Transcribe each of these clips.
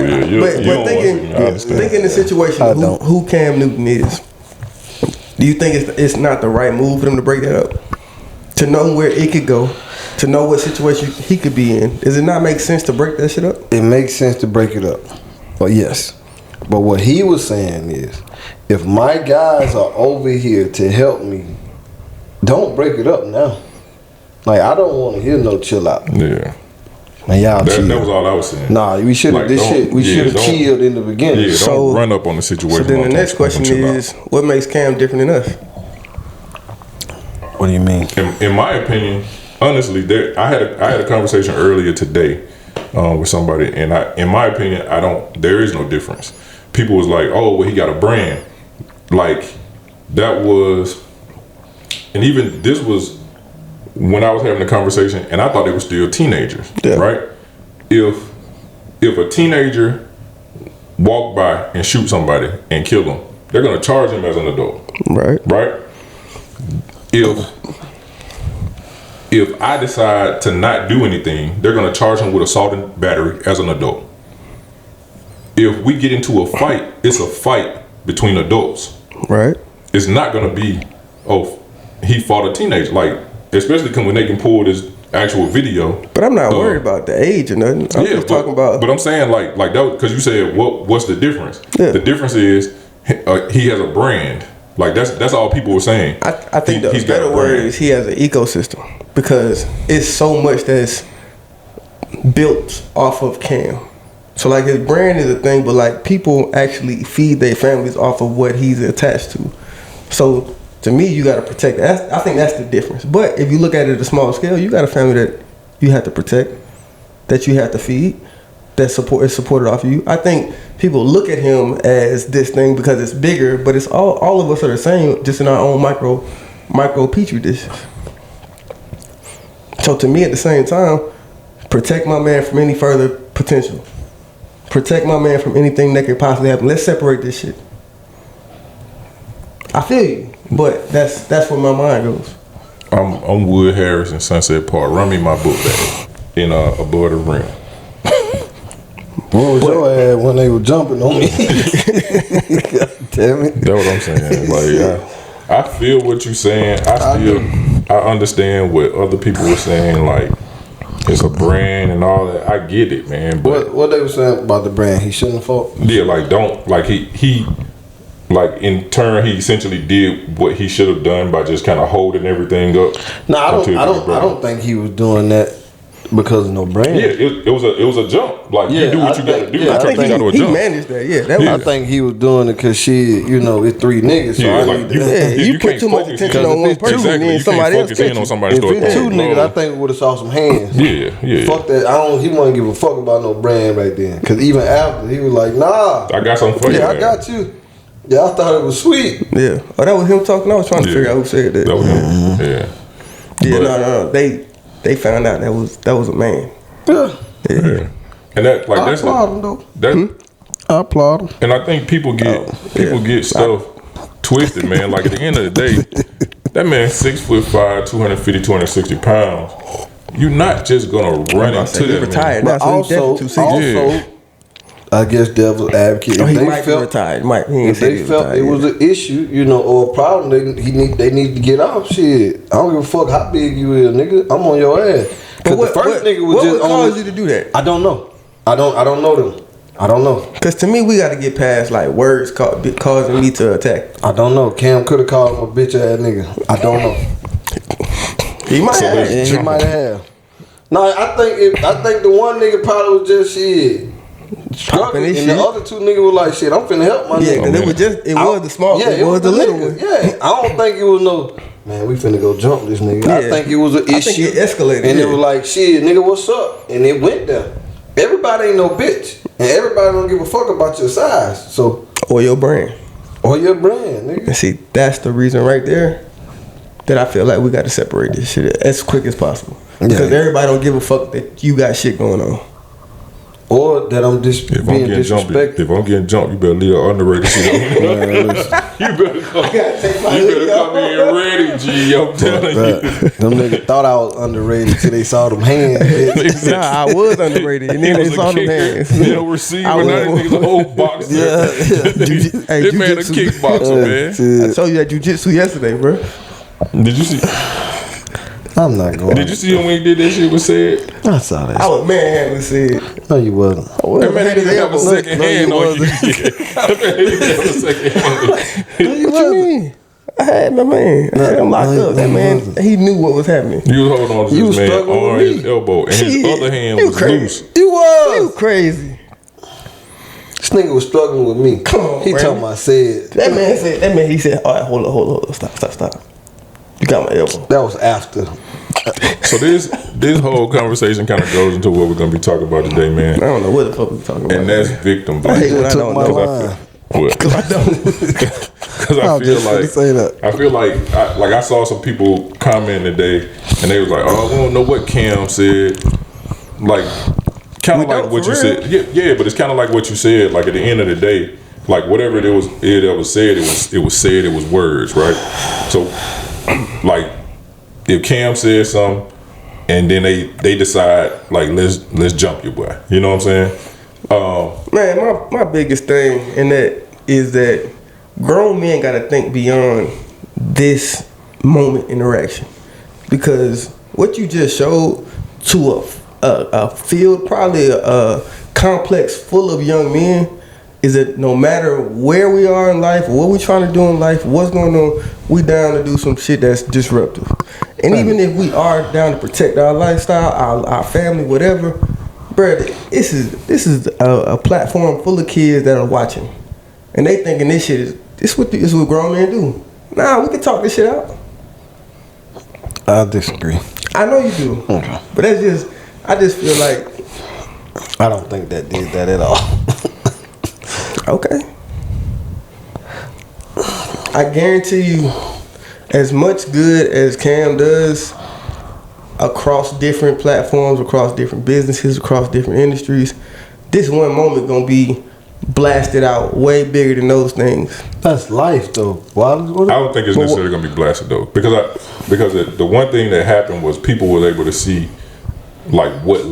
Thinking the situation who Cam Newton is, do you think it's not the right move for them to break that up? To know where it could go, to know what situation he could be in. Does it not make sense to break that shit up? It makes sense to break it up. But yes. But what he was saying is, if my guys are over here to help me, don't break it up now. Like, I don't want to hear no chill out. Yeah. Man, y'all chill. That was all I was saying. Nah, we should have chilled in the beginning. Yeah, don't run up on the situation. So then the next question is, what makes Cam different than us? What do you mean? In my opinion, honestly, I had a conversation earlier today with somebody, and in my opinion, there is no difference. People was like, oh, well, he got a brand. Like, that was, and even this was when I was having a conversation, and I thought they were still teenagers, right? If a teenager walk by and shoot somebody and kill them, they're gonna charge him as an adult, right? If I decide to not do anything, they're gonna charge him with assault and battery as an adult. If we get into a fight, it's a fight between adults. Right. It's not gonna be, oh, he fought a teenager. Like, especially when they can pull this actual video. But I'm not worried about the age or nothing. I'm just talking about. But I'm saying like that because you said what's the difference? Yeah. The difference is he has a brand. Like that's all people were saying. I think the better word is he has an ecosystem, because it's so much that's built off of Cam. So like his brand is a thing, but like people actually feed their families off of what he's attached to. So to me, you got to protect that. I think that's the difference. But if you look at it at a small scale, you got a family that you have to protect, that you have to feed, that is supported off of you. I think people look at him as this thing because it's bigger, but it's all of us are the same, just in our own micro petri dishes. So to me, at the same time, protect my man from any further potential. Protect my man from anything that could possibly happen. Let's separate this shit. I feel you, but that's where my mind goes. I'm Wood Harris in Sunset Park. Run me my book bag in above the rim. What was your ass when they were jumping on me? God damn it. That's what I'm saying. Like, I feel what you're saying. I understand what other people were saying. Like, it's a brand and all that. I get it, man. But what they were saying about the brand, he shouldn't have fought. Yeah, like he like in turn he essentially did what he should have done by just kind of holding everything up. No, I don't think he was doing that because of no brand. Yeah, it was a jump. Like, you do what you gotta do. I think he managed that. Yeah, I think he was doing it because it's three niggas. So you put too much attention on one person, and then somebody else. If it's two niggas, I think we would have saw some hands. Yeah. Fuck that. He wouldn't give a fuck about no brand right then. Because even after, he was like, nah. I got something for you. Yeah, I got you. Yeah, I thought it was sweet. Yeah. Oh, that was him talking? I was trying to figure out who said that. That was him. Yeah. Yeah, no. They found out that was a man. Yeah. And that, like, I that's applaud him though. I applaud him. And I think people get stuff twisted, man. Like, at the end of the day, that man 6'5", 250, 260 pounds. You're not just gonna run into that. Retired now, so also, I guess devil's advocate. He might be retired. If they felt it was an issue, or a problem, they need to get off. Shit, I don't give a fuck how big you is, nigga. I'm on your ass. But the first nigga was just on. What would cause you to do that? I don't know. I don't know them. I don't know. Cause to me, we got to get past like words causing me to attack. I don't know. Cam could have called him a bitch ass nigga. I don't know. He might have. He might have. No, I think the one nigga probably was just shit. Popping and shit. The other two niggas were like, shit, I'm finna help my nigga. Yeah, it was the small, it was the little one. Yeah, I don't think it was no, man, we finna go jump this nigga. Yeah. I think it was an issue. I think it escalated. And it was like, shit, nigga, what's up? And it went there. Everybody ain't no bitch. And everybody don't give a fuck about your size. So or your brand. Nigga. And see, that's the reason right there that I feel like we got to separate this shit as quick as possible. Because everybody don't give a fuck that you got shit going on. or that I'm just being disrespectful. If I'm getting jumped, you better leave the underrated shit on. You better come in ready, G. I'm telling you. Them niggas thought I was underrated till they saw them hands. Nah, I was underrated, and then they saw them hands. They'll receive another nigga's a whole box. Yeah. This man a kickboxer, man. I told you that jujitsu yesterday, bro. Did you see? I'm not going. Did you see him when he did that shit was said? I saw that. I was man said. No, you wasn't. That man didn't have a second hand on you. That man didn't have a second hand. What you mean? I had my man. I had him locked up. That man, he knew what was happening. You was holding on to this man on his elbow, and his other hand was loose. You was crazy. This nigga was struggling with me. Come on, he Brandon. told me I said. That man, he said, all right, hold up, stop. You got my elbow. That was after. So this whole conversation kind of goes into what we're gonna be talking about today, man. I don't know what the fuck we're talking about. And that's victim I hate blaming. when I don't know. Because I don't. Because I feel like I saw some people comment today, and they was like, "Oh, I don't know what Cam said." Like, kind of like what you said. Yeah, but it's kind of like what you said. Like at the end of the day, like whatever it was said, it was words, right? So, like, if Cam said something, and then they decide like let's jump your boy. You know what I'm saying? Man, my biggest thing in that is that grown men got to think beyond this moment interaction, because what you just showed to a field, probably a complex full of young men, is that no matter where we are in life, what we trying to do in life, what's going on, we down to do some shit that's disruptive. And even if we are down to protect our lifestyle, our family, whatever, bro, this is a platform full of kids that are watching, and they thinking this shit is what grown men do. Nah, we can talk this shit out. I disagree. I know you do, Okay. but I just feel like I don't think that did that at all. okay. I guarantee you, as much good as Cam does across different platforms, across different businesses, across different industries, this one moment gonna be blasted out way bigger than those things. That's life, though. I don't think it's necessarily gonna be blasted though, because the one thing that happened was people were able to see like what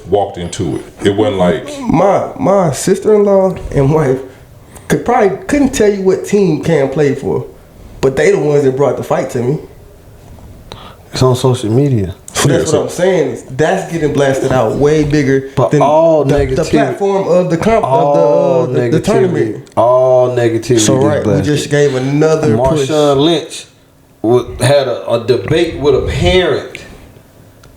walked into it. It wasn't like my sister-in-law and wife couldn't tell you what team Cam played for, but they the ones that brought the fight to me. It's on social media. So that's what I'm saying. Is that's getting blasted out way bigger than all the platform of the tournament. All negativity. So right, we just gave another push. Marshawn Lynch had a debate with a parent.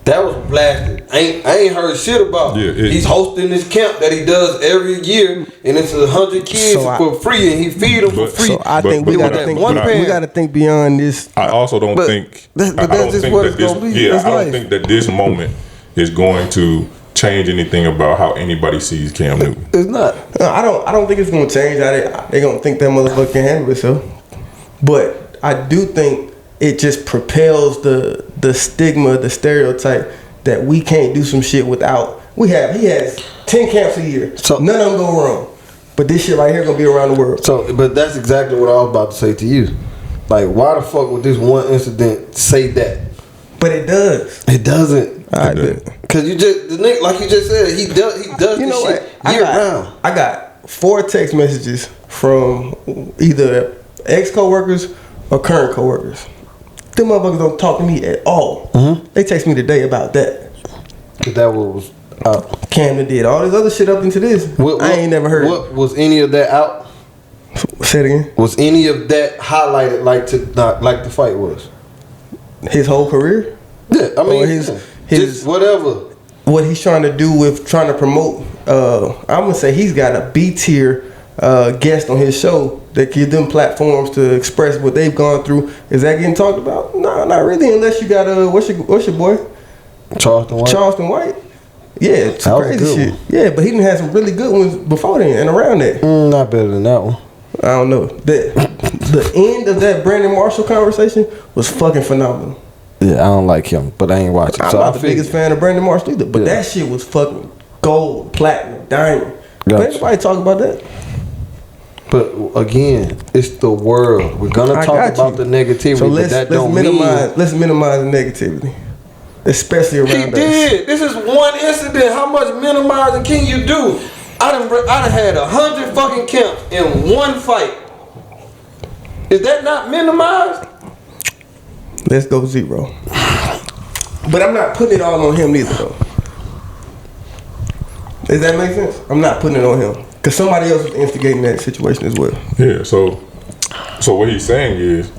That was blasted. I ain't heard shit about. Yeah, he's hosting this camp that he does every year, and it's 100 kids for free, and he feed them for free. So I think we got to think beyond this. I also don't think. That's just what it's gonna be. Yeah, I don't think that this moment is going to change anything about how anybody sees Cam Newton. It's not. No, I don't think it's gonna change. They gonna think that motherfucker can handle itself. But I do think it just propels the stigma, the stereotype that we can't do some shit without. He has 10 camps a year, so none of them go wrong. But this shit right here gonna be around the world. So, but that's exactly what I was about to say to you. Like, why the fuck would this one incident say that? But it does. It doesn't. Cause you just the nigga, like you just said, he does you know this shit year round. I got 4 text messages from either ex coworkers or current coworkers. Them motherfuckers don't talk to me at all. Mm-hmm. They text me today about that. That was Camden did all this other shit up into this. I ain't never heard. What was any of that out? Say it again. Was any of that highlighted like the fight was? His whole career? Yeah, I mean his just whatever. What he's trying to do with trying to promote. I'm gonna say he's got a B tier guest on his show that give them platforms to express what they've gone through. Is that getting talked about? No, not really. Unless you got what's your boy? Charleston White. Yeah, some crazy shit. Yeah, but he didn't have some really good ones before then and around that. Not better than that one. I don't know. The end of that Brandon Marshall conversation was fucking phenomenal. Yeah, I don't like him, but I ain't watching. I'm not the biggest fan of Brandon Marshall either, but that shit was fucking gold, platinum, diamond. But ain't nobody talking about that. But again, it's the world. We're gonna talk about the negativity, so but that don't minimize the negativity, especially around us. He did. This is one incident. How much minimizing can you do? I done had 100 fucking camps in one fight. Is that not minimized? Let's go 0. But I'm not putting it all on him neither, though. Does that make sense? I'm not putting it on him. Because somebody else was instigating that situation as well. Yeah, so what he's saying is,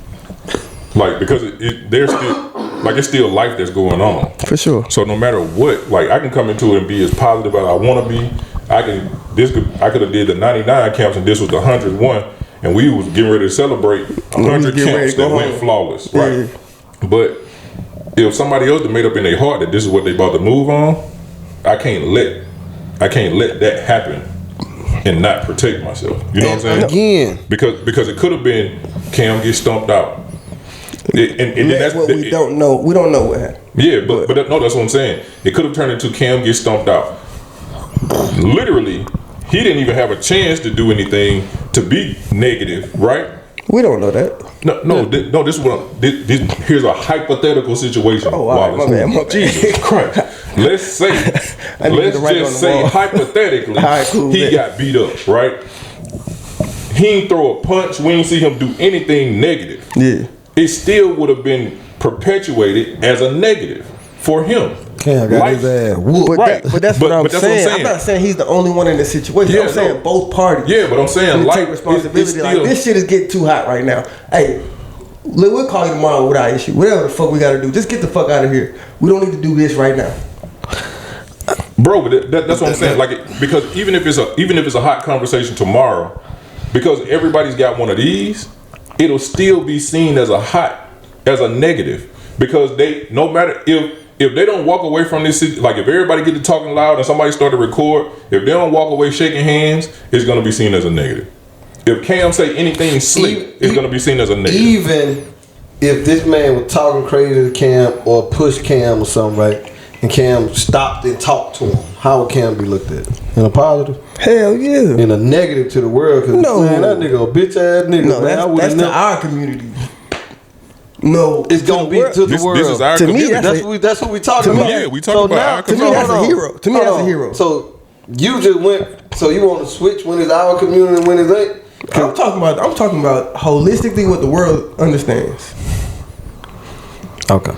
like, because there's still, like, it's still life that's going on. For sure. So no matter what, like, I can come into it and be as positive as I want to be. I could have did the 99 camps and this was the 101, and we was getting ready to celebrate 100 camps that went flawless, right? Yeah. But if somebody else made up in their heart that this is what they about to move on, I can't let that happen and not protect myself. You know what I'm saying? Again, because it could have been Cam get stumped out. And that's what we don't know. We don't know what happened. Yeah, but no, that's what I'm saying. It could have turned into Cam get stumped out. Literally, he didn't even have a chance to do anything to be negative, right? We don't know that. No. This is what here's a hypothetical situation. Oh, wow, my bad. Jesus Christ. Let's just say hypothetically, right, cool, he got beat up, right? He didn't throw a punch. We didn't see him do anything negative. Yeah. It still would have been perpetuated as a negative for him. Cam got his ass whooped. Right. But that's what I'm saying. I'm not saying he's the only one in this situation. Yeah, I'm saying both parties. Yeah, but I'm saying like take responsibility. Like, this shit is getting too hot right now. Hey, we'll call you tomorrow with our issue. Whatever the fuck we got to do, just get the fuck out of here. We don't need to do this right now. Bro, but that's what I'm saying. Like, because even if it's a hot conversation tomorrow, because everybody's got one of these, it'll still be seen as a negative. Because no matter if they don't walk away from this, like if everybody get to talking loud and somebody start to record, if they don't walk away shaking hands, it's gonna be seen as a negative. If Cam say anything slick, it's gonna be seen as a negative. Even if this man was talking crazy to Cam or pushed Cam or something, right? And Cam stopped and talked to him, how would Cam be looked at? In a positive? Hell yeah. In a negative to the world? Cause man, that nigga a bitch ass nigga. No, man, that's to our community. No, it's gonna be to the world. This is our community. That's what we talking about. Yeah, we talking about our community. To me, that's a hero. To me, that's a hero. So you just went. So you want to switch when it's our community and when it's ain't? I'm talking about holistically what the world understands. Okay.